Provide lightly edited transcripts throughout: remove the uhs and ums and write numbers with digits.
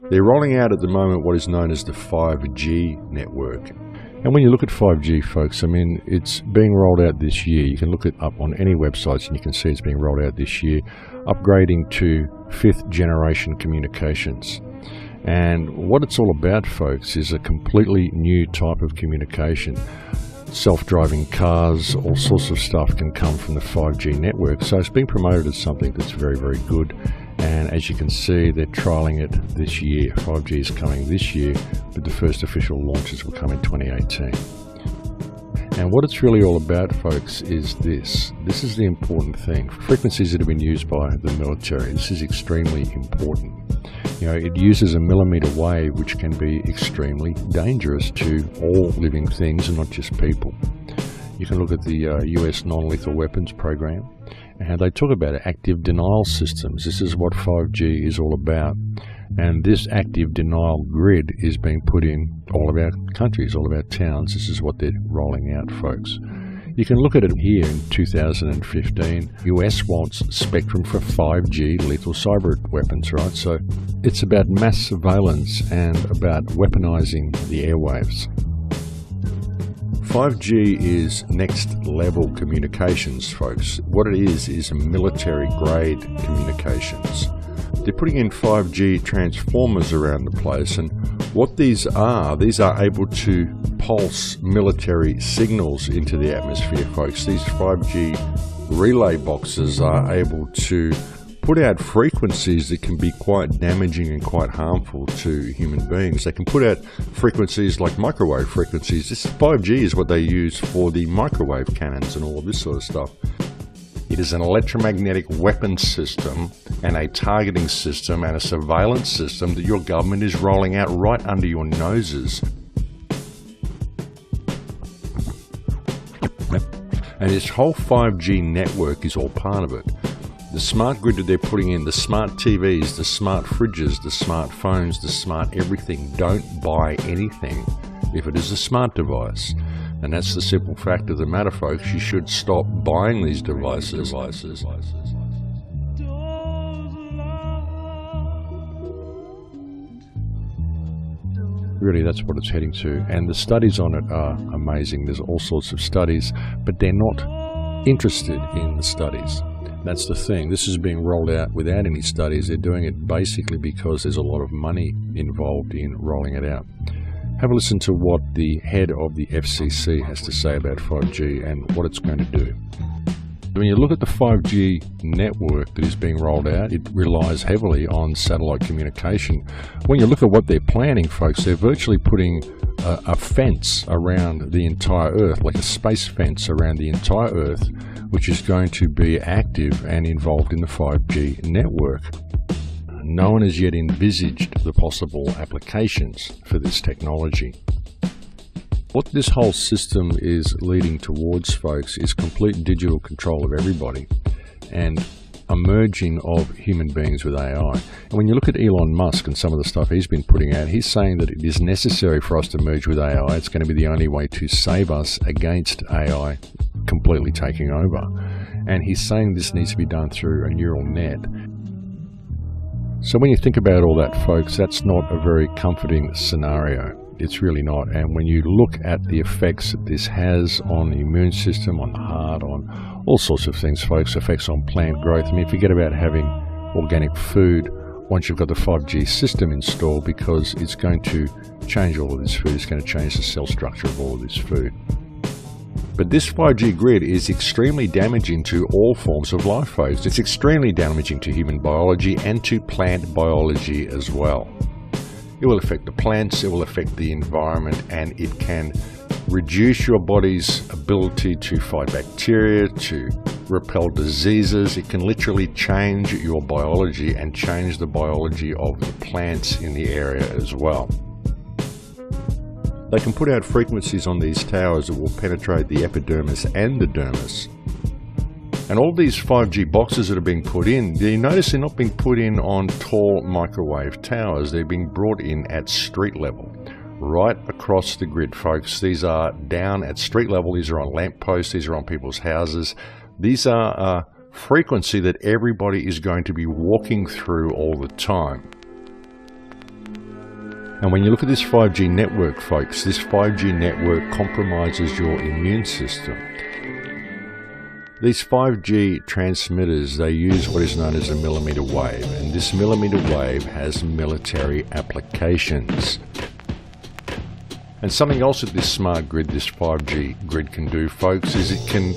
They're rolling out at the moment what is known as the 5G network. And when you look at 5G, folks, I mean, it's being rolled out this year. You can look it up on any websites and you can see it's being rolled out this year, upgrading to 5th generation communications. And what it's all about, folks, is a completely new type of communication. Self-driving cars, all sorts of stuff can come from the 5G network. So it's being promoted as something that's very, very good. And as you can see, they're trialing it this year. 5G is coming this year, but the first official launches will come in 2018. And what it's really all about, folks, is this. This is the important thing. Frequencies that have been used by the military, this is extremely important. You know, it uses a millimeter wave, which can be extremely dangerous to all living things and not just people. You can look at the US non-lethal weapons program, and they talk about active denial systems. This is what 5G is all about. And this active denial grid is being put in all of our countries, all of our towns. This is what they're rolling out, folks. You can look at it here in 2015. US wants spectrum for 5G lethal cyber weapons, right? So it's about mass surveillance and about weaponizing the airwaves. 5G is next level communications, folks. What it is military grade communications. They're putting in 5G transformers around the place, and what these are able to pulse military signals into the atmosphere, folks. These 5G relay boxes are able to put out frequencies that can be quite damaging and quite harmful to human beings. They can put out frequencies like microwave frequencies. This 5G is what they use for the microwave cannons and all of this sort of stuff. It is an electromagnetic weapon system and a targeting system and a surveillance system that your government is rolling out right under your noses. And this whole 5G network is all part of it. The smart grid that they're putting in, the smart TVs, the smart fridges, the smartphones, the smart everything. Don't buy anything if it is a smart device. And that's the simple fact of the matter, folks. You should stop buying these devices. Really, that's what it's heading to. And the studies on it are amazing. There's all sorts of studies, but they're not interested in the studies. That's the thing. This is being rolled out without any studies. They're doing it basically because there's a lot of money involved in rolling it out. Have a listen to what the head of the FCC has to say about 5G and what it's going to do. When you look at the 5G network that is being rolled out, it relies heavily on satellite communication. When you look at what they're planning, folks, they're virtually putting a fence around the entire Earth, like a space fence around the entire Earth, which is going to be active and involved in the 5G network. No one has yet envisaged the possible applications for this technology. What this whole system is leading towards, folks, is complete digital control of everybody and a merging of human beings with AI. And when you look at Elon Musk and some of the stuff he's been putting out, he's saying that it is necessary for us to merge with AI. It's going to be the only way to save us against AI completely taking over. And he's saying this needs to be done through a neural net. So when you think about all that, folks, that's not a very comforting scenario. It's really not. And when you look at the effects that this has on the immune system, on the heart, on all sorts of things, folks, effects on plant growth. I mean, forget about having organic food once you've got the 5G system installed, because it's going to change all of this food. It's going to change the cell structure of all of this food. But this 5G grid is extremely damaging to all forms of life, folks. It's extremely damaging to human biology and to plant biology as well. It will affect the plants, it will affect the environment, and it can reduce your body's ability to fight bacteria, to repel diseases. It can literally change your biology and change the biology of the plants in the area as well. They can put out frequencies on these towers that will penetrate the epidermis and the dermis. And all these 5G boxes that are being put in, you notice they're not being put in on tall microwave towers. They're being brought in at street level, right across the grid, folks. These are down at street level. These are on lampposts. These are on people's houses. These are a frequency that everybody is going to be walking through all the time. And when you look at this 5G network, folks, this 5G network compromises your immune system. These 5G transmitters, they use what is known as a millimeter wave, and this millimeter wave has military applications. And something else that this smart grid, this 5G grid can do, folks, is it can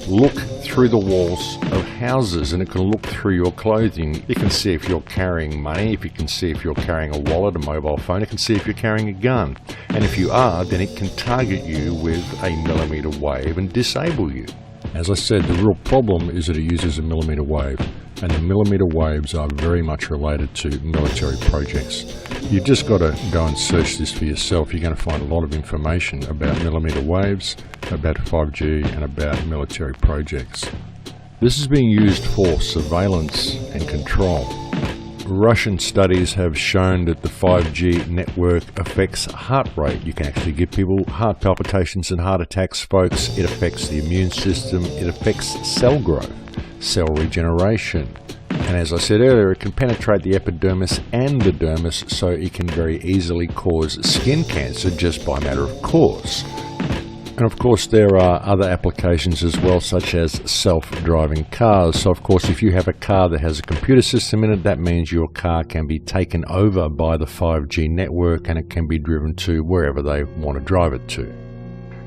look through the walls of houses, and it can look through your clothing. It can see if you're carrying money, if you can see if you're carrying a wallet, a mobile phone, it can see if you're carrying a gun. And if you are, then it can target you with a millimeter wave and disable you. As I said, the real problem is that it uses a millimeter wave, and the millimeter waves are very much related to military projects. You've just got to go and search this for yourself. You're going to find a lot of information about millimeter waves, about 5G, and about military projects. This is being used for surveillance and control. Russian studies have shown that the 5G network affects heart rate. You can actually give people heart palpitations and heart attacks, folks. It affects the immune system. It affects cell growth, cell regeneration. And as I said earlier, it can penetrate the epidermis and the dermis, so it can very easily cause skin cancer just by matter of course. And of course there are other applications as well, such as self-driving cars. So of course if you have a car that has a computer system in it, that means your car can be taken over by the 5G network and it can be driven to wherever they want to drive it to.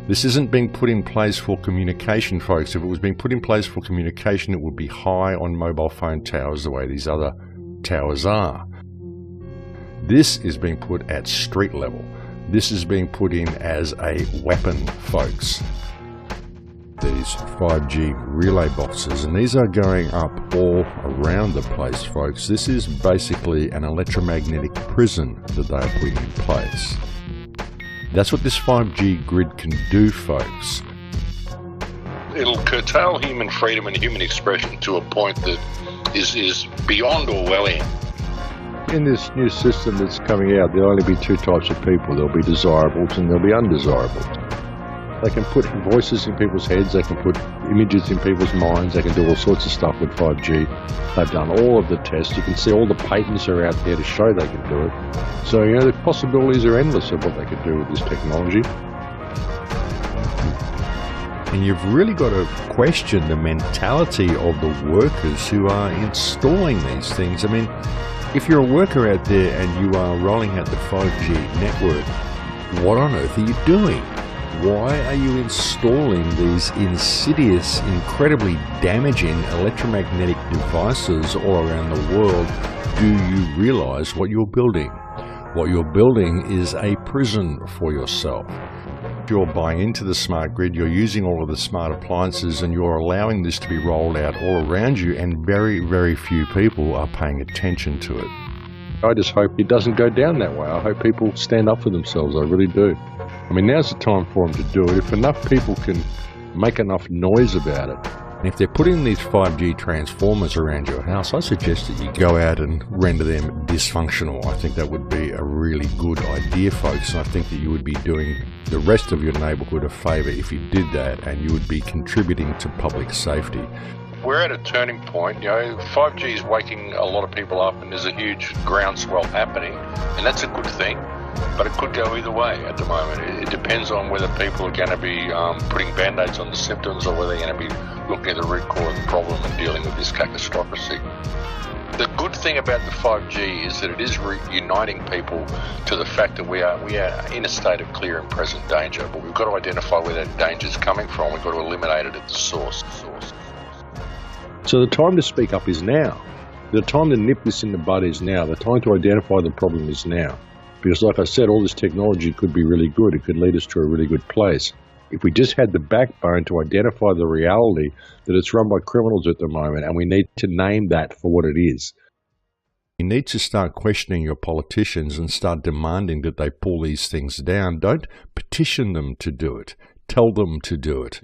This isn't being put in place for communication, folks. If it was being put in place for communication, it would be high on mobile phone towers the way these other towers are. This is being put at street level. This is being put in as a weapon, folks. These 5G relay boxes, and these are going up all around the place, folks. This is basically an electromagnetic prison that they are putting in place. That's what this 5G grid can do, folks. It'll curtail human freedom and human expression to a point that is beyond Orwellian. In this new system that's coming out, there'll only be two types of people. There'll be desirables and there'll be undesirables. They can put voices in people's heads, they can put images in people's minds, they can do all sorts of stuff with 5G. They've done all of the tests. You can see all the patents are out there to show they can do it. So, the possibilities are endless of what they could do with this technology. And you've really got to question the mentality of the workers who are installing these things. I mean, if you're a worker out there and you are rolling out the 5G network, what on earth are you doing? Why are you installing these insidious, incredibly damaging electromagnetic devices all around the world? Do you realize what you're building? What you're building is a prison for yourself. You're buying into the smart grid, you're using all of the smart appliances, and you're allowing this to be rolled out all around you, and very, very few people are paying attention to it. I just hope it doesn't go down that way. I hope people stand up for themselves, I really do. I mean, now's the time for them to do it. If enough people can make enough noise about it, and if they're putting these 5G transformers around your house, I suggest that you go out and render them dysfunctional. I think that would be a really good idea, folks, and I think that you would be doing the rest of your neighbourhood a favour if you did that, and you would be contributing to public safety. We're at a turning point. 5G is waking a lot of people up, and there's a huge groundswell happening, and that's a good thing. But it could go either way at the moment. It depends on whether people are going to be putting band-aids on the symptoms, or whether they're going to be looking at the root cause of the problem and dealing with this catastrophe. The good thing about the 5G is that it is uniting people to the fact that we are in a state of clear and present danger, but we've got to identify where that danger is coming from. We've got to eliminate it at the source. So the time to speak up is now. The time to nip this in the bud is now. The time to identify the problem is now. Because like I said, all this technology could be really good. It could lead us to a really good place. If we just had the backbone to identify the reality that it's run by criminals at the moment, and we need to name that for what it is. You need to start questioning your politicians and start demanding that they pull these things down. Don't petition them to do it. Tell them to do it.